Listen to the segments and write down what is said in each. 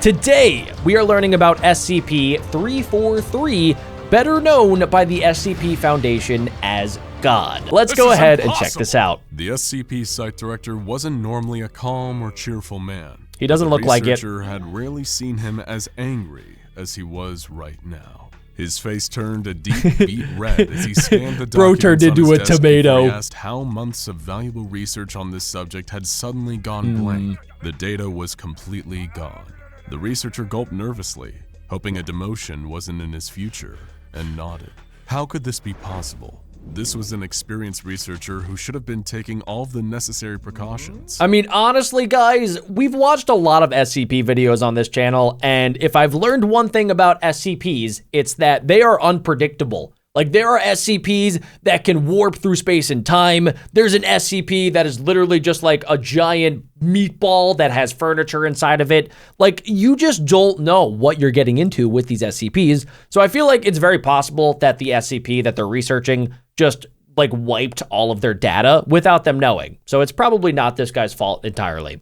Today, we are learning about SCP-343, better known by the SCP Foundation as God. Let's go ahead and check this out. The SCP site director wasn't normally a calm or cheerful man. He doesn't look like it. The researcher had rarely seen him as angry as he was right now. His face turned a deep beet red as he scanned the Bro turned into a tomato. He asked how months of valuable research on this subject had suddenly gone blank. The data was completely gone. The researcher gulped nervously, hoping a demotion wasn't in his future, and nodded. How could this be possible? This was an experienced researcher who should have been taking all of the necessary precautions. I mean, honestly, guys, we've watched a lot of SCP videos on this channel, and if I've learned one thing about SCPs, it's that they are unpredictable. Like, there are SCPs that can warp through space and time. There's an SCP that is literally just like a giant meatball that has furniture inside of it. Like, you just don't know what you're getting into with these SCPs. So I feel like it's very possible that the SCP that they're researching just like wiped all of their data without them knowing. So it's probably not this guy's fault entirely.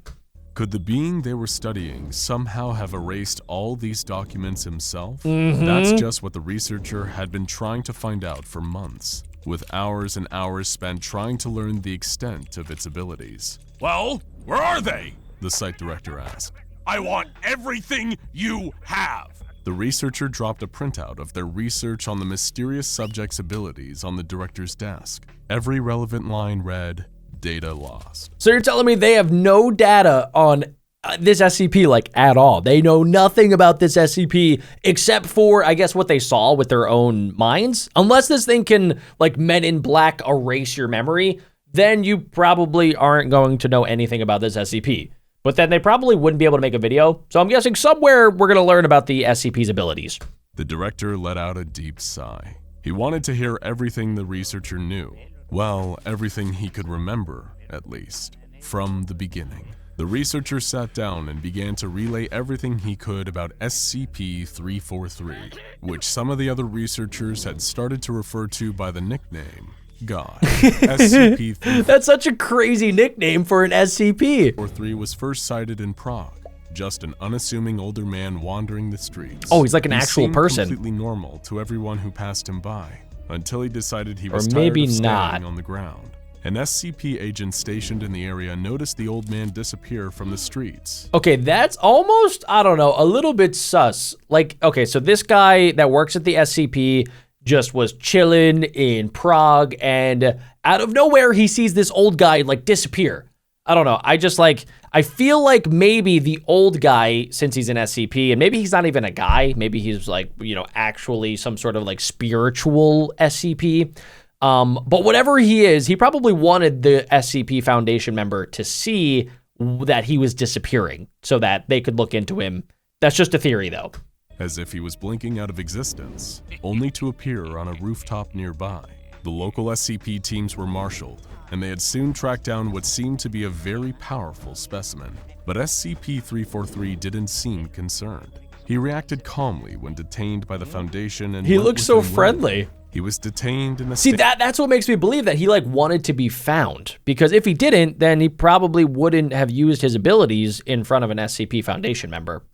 Could the being they were studying somehow have erased all these documents himself? That's just what the researcher had been trying to find out for months, with hours and hours spent trying to learn the extent of its abilities. Well, where are they? The site director asked. I want everything you have. The researcher dropped a printout of their research on the mysterious subject's abilities on the director's desk. Every relevant line read, "Data lost." So you're telling me they have no data on this SCP, like, at all? They know nothing about this SCP except for, I guess, what they saw with their own minds? Unless this thing can, like, Men in Black erase your memory, then you probably aren't going to know anything about this SCP. But then they probably wouldn't be able to make a video. So I'm guessing somewhere we're going to learn about the SCP's abilities. The director let out a deep sigh. He wanted to hear everything the researcher knew. Well, everything he could remember, at least, from the beginning. The researcher sat down and began to relay everything he could about SCP-343, which some of the other researchers had started to refer to by the nickname God. SCP-343 That's such a crazy nickname for an SCP. was first sighted in Prague. Just an unassuming older man wandering the streets. Oh, he's like an actual person. He seemed completely normal to everyone who passed him by, until he decided he was Or tired maybe of standing not. on the ground. An SCP agent stationed in the area noticed the old man disappear from the streets. Okay, that's almost, I don't know, a little bit sus. Like, okay, so this guy that works at the SCP just was chilling in Prague, and out of nowhere, he sees this old guy, like, disappear. I don't know, I feel like maybe the old guy, since he's an SCP, and maybe he's not even a guy, maybe he's like, you know, actually some sort of like spiritual SCP. But whatever he is, he probably wanted the SCP Foundation member to see that he was disappearing so that they could look into him. That's just a theory, though. As if he was blinking out of existence, only to appear on a rooftop nearby. The local SCP teams were marshaled, and they had soon tracked down what seemed to be a very powerful specimen. But SCP-343 didn't seem concerned. He reacted calmly when detained by the Foundation and he looked so friendly. He was detained in a See, that's what makes me believe that he like wanted to be found, because if he didn't, then he probably wouldn't have used his abilities in front of an SCP Foundation member.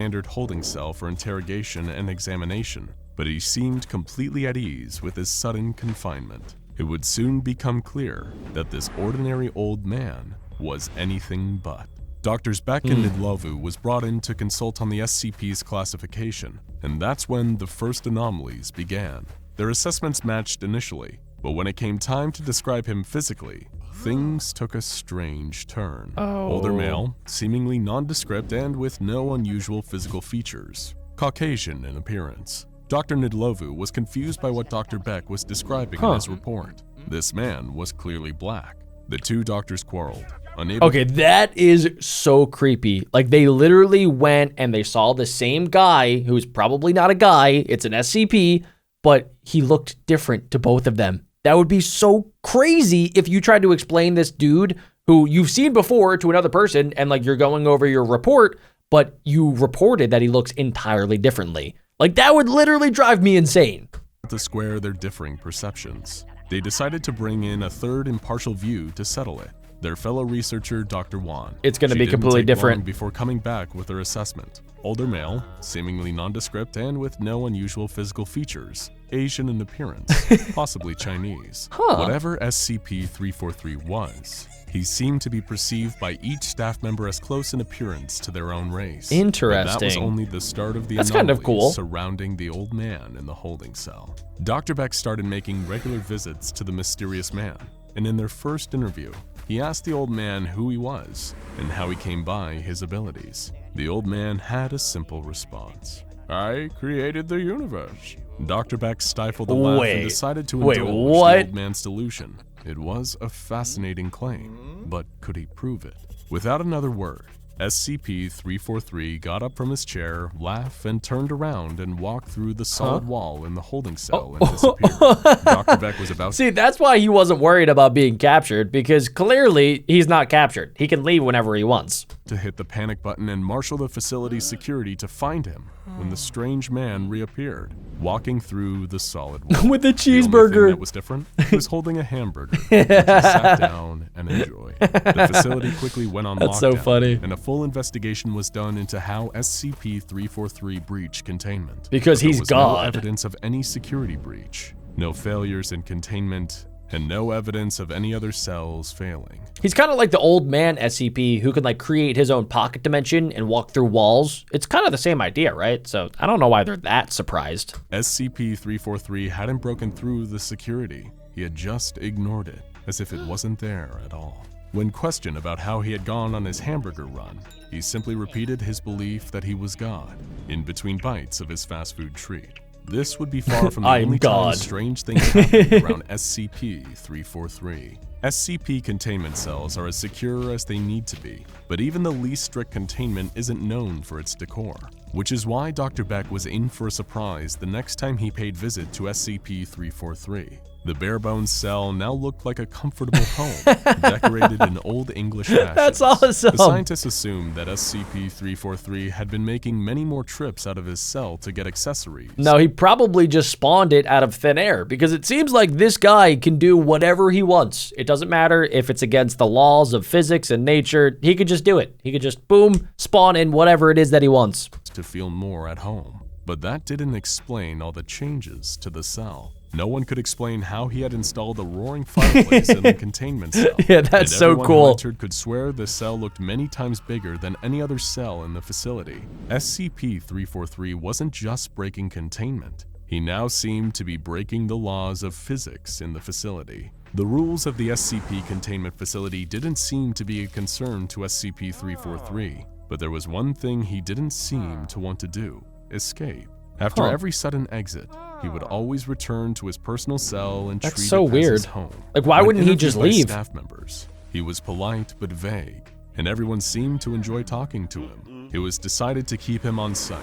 Standard holding cell for interrogation and examination, but he seemed completely at ease with his sudden confinement. It would soon become clear that this ordinary old man was anything but. Doctors Beck and Nidlovu was brought in to consult on the SCP's classification, and that's when the first anomalies began. Their assessments matched initially, but when it came time to describe him physically, things took a strange turn. Older male, seemingly nondescript and with no unusual physical features. Caucasian in appearance. Dr. Nidlovu was confused by what Dr. Beck was describing in his report. This man was clearly black. The two doctors quarreled. Okay, that is so creepy. Like, they literally went and they saw the same guy, who's probably not a guy, it's an SCP, but he looked different to both of them. That would be so crazy if you tried to explain this dude who you've seen before to another person, and like you're going over your report, but you reported that he looks entirely differently. Like, that would literally drive me insane. To square their differing perceptions, they decided to bring in a third impartial view to settle it. their fellow researcher, Dr. Wan. It's going to be She didn't completely take different. long before coming back with her assessment. Older male, seemingly nondescript and with no unusual physical features. Asian in appearance, possibly Chinese. Whatever SCP-343 was, he seemed to be perceived by each staff member as close in appearance to their own race. Interesting. But that was only the start of the That's kind of anomalies cool. surrounding the old man in the holding cell. Dr. Beck started making regular visits to the mysterious man, and in their first interview, he asked the old man who he was and how he came by his abilities. The old man had a simple response. I created the universe. Dr. Beck stifled a laugh and decided to indulge the old man's delusion. It was a fascinating claim, but could he prove it? Without another word, SCP-343 got up from his chair, laughed, and turned around and walked through the solid wall in the holding cell and disappeared. Dr. Beck was about See, that's why he wasn't worried about being captured, because clearly he's not captured. He can leave whenever he wants. to hit the panic button and marshal the facility's security to find him when the strange man reappeared, walking through the solid wall. With a The only cheeseburger. thing that was different, he was holding a hamburger, which he sat down and enjoyed. The facility quickly went on That's lockdown, so funny. and a full investigation was done into how SCP-343 breached containment. Because But there he's was God. no evidence of any security breach, no failures in containment, and no evidence of any other cells failing. He's kind of like the old man SCP who can like create his own pocket dimension and walk through walls. It's kind of the same idea, right? So I don't know why they're that surprised. SCP-343 hadn't broken through the security. He had just ignored it, as if it wasn't there at all. When questioned about how he had gone on his hamburger run, he simply repeated his belief that he was God, in between bites of his fast food treat. This would be far from the I'm only time God. strange things happened around SCP-343. SCP containment cells are as secure as they need to be, but even the least strict containment isn't known for its decor, which is why Dr. Beck was in for a surprise the next time he paid visit to SCP-343. The bare-bones cell now looked like a comfortable home, decorated in Old English fashion. That's awesome. The scientists assumed that SCP-343 had been making many more trips out of his cell to get accessories. No, he probably just spawned it out of thin air because it seems like this guy can do whatever he wants. It doesn't matter if it's against the laws of physics and nature. He could just do it. He could just boom, spawn in whatever it is that he wants. To feel more at home. But that didn't explain all the changes to the cell. No one could explain how he had installed a roaring fireplace in the containment cell. Yeah, that's and so everyone cool. Who entered could swear the cell looked many times bigger than any other cell in the facility. SCP-343 wasn't just breaking containment. He now seemed to be breaking the laws of physics in the facility. The rules of the SCP containment facility didn't seem to be a concern to SCP-343, but there was one thing he didn't seem to want to do: escape. After every sudden exit, he would always return to his personal cell and That's treat so it as weird. his home. Like, why When wouldn't he interviewed just by leave? Staff members, he was polite but vague, and everyone seemed to enjoy talking to him. It was decided to keep him on site,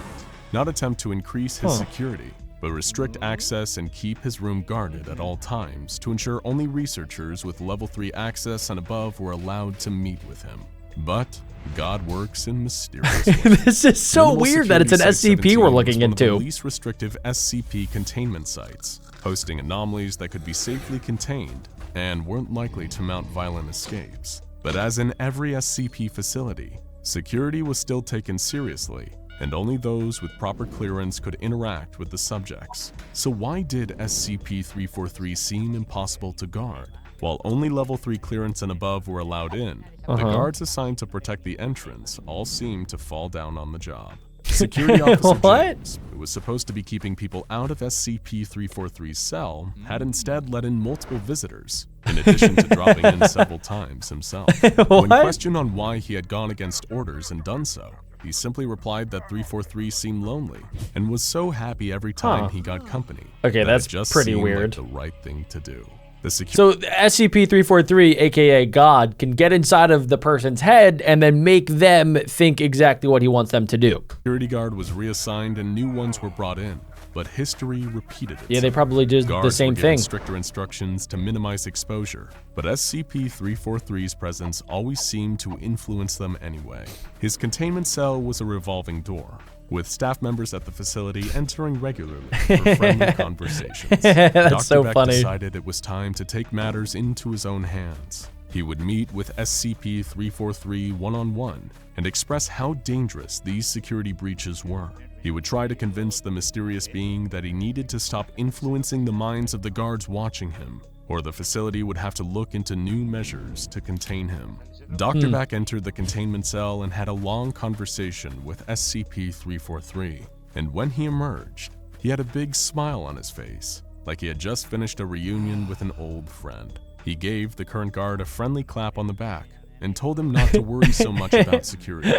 not attempt to increase his security, but restrict access and keep his room guarded at all times to ensure only researchers with level 3 access and above were allowed to meet with him. But God works in mysterious ways. This is so Minimal weird that it's an Security Site SCP we're 17 looking was one of the into. least restrictive SCP containment sites, hosting anomalies that could be safely contained and weren't likely to mount violent escapes. But as in every SCP facility, security was still taken seriously, and only those with proper clearance could interact with the subjects. So why did SCP-343 seem impossible to guard? While only level 3 clearance and above were allowed in, the guards assigned to protect the entrance all seemed to fall down on the job. Security Officer What? James, who was supposed to be keeping people out of SCP-343's cell, had instead let in multiple visitors, in addition to dropping in several times himself. When questioned on why he had gone against orders and done so, he simply replied that 343 seemed lonely and was so happy every time he got company. Okay, that that's it just pretty seemed weird. Like the right thing to do. The So SCP-343, aka God, can get inside of the person's head and then make them think exactly what he wants them to do. security guard was reassigned and new ones were brought in, but history repeated itself. Yeah, they probably did the Guards same were given thing. stricter instructions to minimize exposure, but SCP-343's presence always seemed to influence them anyway. His containment cell was a revolving door, with staff members at the facility entering regularly for friendly conversations. That's Dr. so Beck funny. decided it was time to take matters into his own hands. He would meet with SCP-343 one-on-one and express how dangerous these security breaches were. He would try to convince the mysterious being that he needed to stop influencing the minds of the guards watching him, or the facility would have to look into new measures to contain him. Dr. Beck entered the containment cell and had a long conversation with SCP-343, and when he emerged, he had a big smile on his face, like he had just finished a reunion with an old friend. He gave the current guard a friendly clap on the back and told him not to worry so much about security.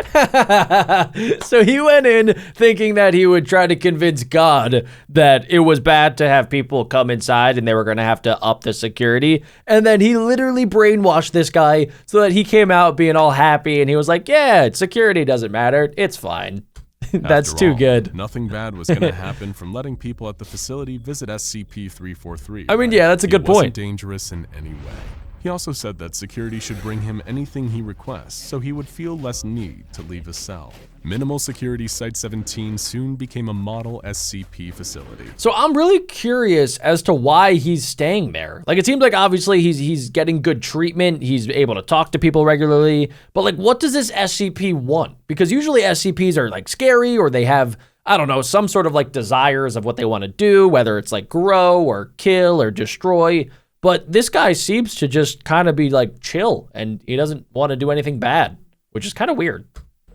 So he went in thinking that he would try to convince God that it was bad to have people come inside and they were going to have to up the security. And then he literally brainwashed this guy so that he came out being all happy and he was like, yeah, security doesn't matter. It's fine. That's too good. Nothing bad was going to happen from letting people at the facility visit SCP-343. I mean, yeah, that's a good point. It wasn't dangerous in any way. He also said that security should bring him anything he requests, so he would feel less need to leave his cell. Minimal security Site-17 soon became a model SCP facility. So I'm really curious as to why he's staying there. Like, it seems like obviously he's getting good treatment, he's able to talk to people regularly, but like, what does this SCP want? Because usually SCPs are like scary, or they have, I don't know, some sort of like desires of what they want to do, whether it's like grow or kill or destroy. But this guy seems to just kind of be like chill, and he doesn't want to do anything bad, which is kind of weird.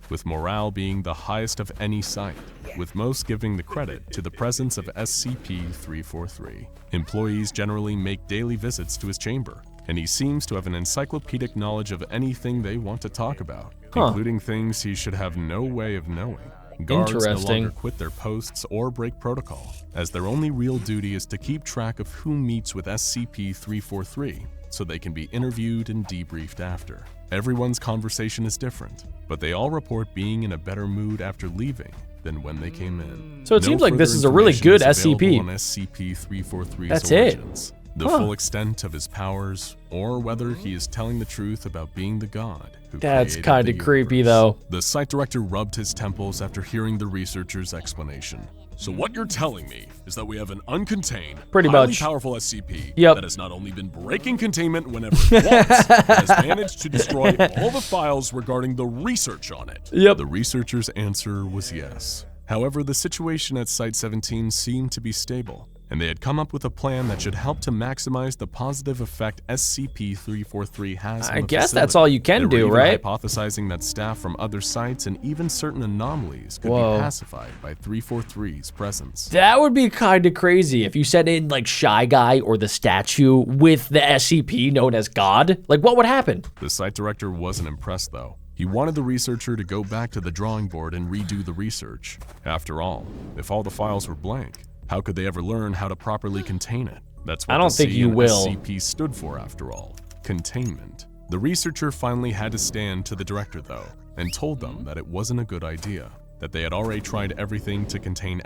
With morale being the highest of any site, with most giving the credit to the presence of SCP-343. Employees generally make daily visits to his chamber, and he seems to have an encyclopedic knowledge of anything they want to talk about, including things he should have no way of knowing. Guards no longer quit their posts or break protocol, as their only real duty is to keep track of who meets with SCP-343, so they can be interviewed and debriefed after. Everyone's conversation is different, but they all report being in a better mood after leaving than when they came in. So it seems like this is a really good SCP. On SCP-343's That's origins, the full extent of his powers, or whether he is telling the truth about being the god who That's created kind the of creepy, universe. though. The site director rubbed his temples after hearing the researcher's explanation. So what you're telling me is that we have an uncontained, Pretty highly much powerful SCP Yep. that has not only been breaking containment whenever it wants, but has managed to destroy all the files regarding the research on it. Yep. The researcher's answer was yes. However, the situation at Site-17 seemed to be stable, and they had come up with a plan that should help to maximize the positive effect SCP-343 has on I the guess facility. that's all you can They were do, even right? hypothesizing that staff from other sites and even certain anomalies could be pacified by 343's presence. That would be kind of crazy if you sent in like Shy Guy or the statue with the SCP known as God. Like, what would happen? The site director wasn't impressed, though. He wanted the researcher to go back to the drawing board and redo the research. After all, if all the files were blank, how could they ever learn how to properly contain it? That's what I don't the think C you in will. SCP stood for, after all. Containment. The researcher finally had to stand to the director, though, and told them that it wasn't a good idea. That they had already tried everything to contain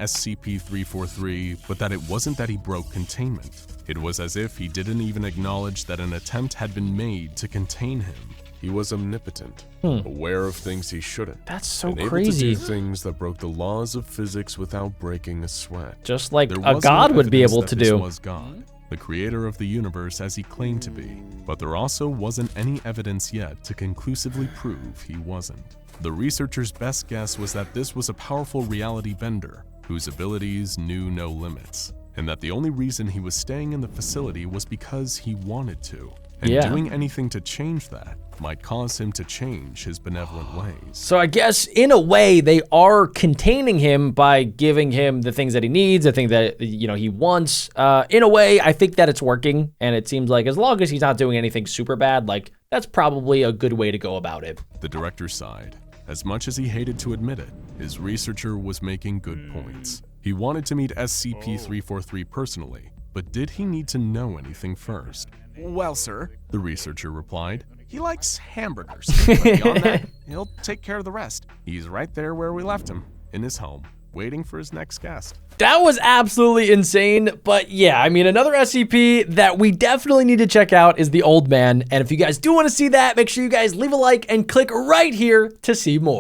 SCP-343, but that it wasn't that he broke containment. It was as if he didn't even acknowledge that an attempt had been made to contain him. He was omnipotent, aware of things he shouldn't. That's so and crazy. able to do things that broke the laws of physics without breaking a sweat. Just like There a was god no would be evidence able that to this do. was God, the creator of the universe as he claimed to be, but there also wasn't any evidence yet to conclusively prove he wasn't. The researcher's best guess was that this was a powerful reality bender whose abilities knew no limits, and that the only reason he was staying in the facility was because he wanted to. And doing anything to change that might cause him to change his benevolent ways. So I guess in a way they are containing him by giving him the things that he needs, the things that he wants. In a way, I think that it's working, and it seems like as long as he's not doing anything super bad, like that's probably a good way to go about it. The director sighed. As much as he hated to admit it, his researcher was making good points. He wanted to meet SCP-343 personally, but did he need to know anything first? Well, sir, The researcher replied. he likes hamburgers. But beyond that, he'll take care of the rest. He's right there where we left him. In his home, waiting for his next guest. That was absolutely insane, but yeah, I mean, another SCP that we definitely need to check out is the Old Man, and if you guys do want to see that, make sure you guys leave a like and click right here to see more.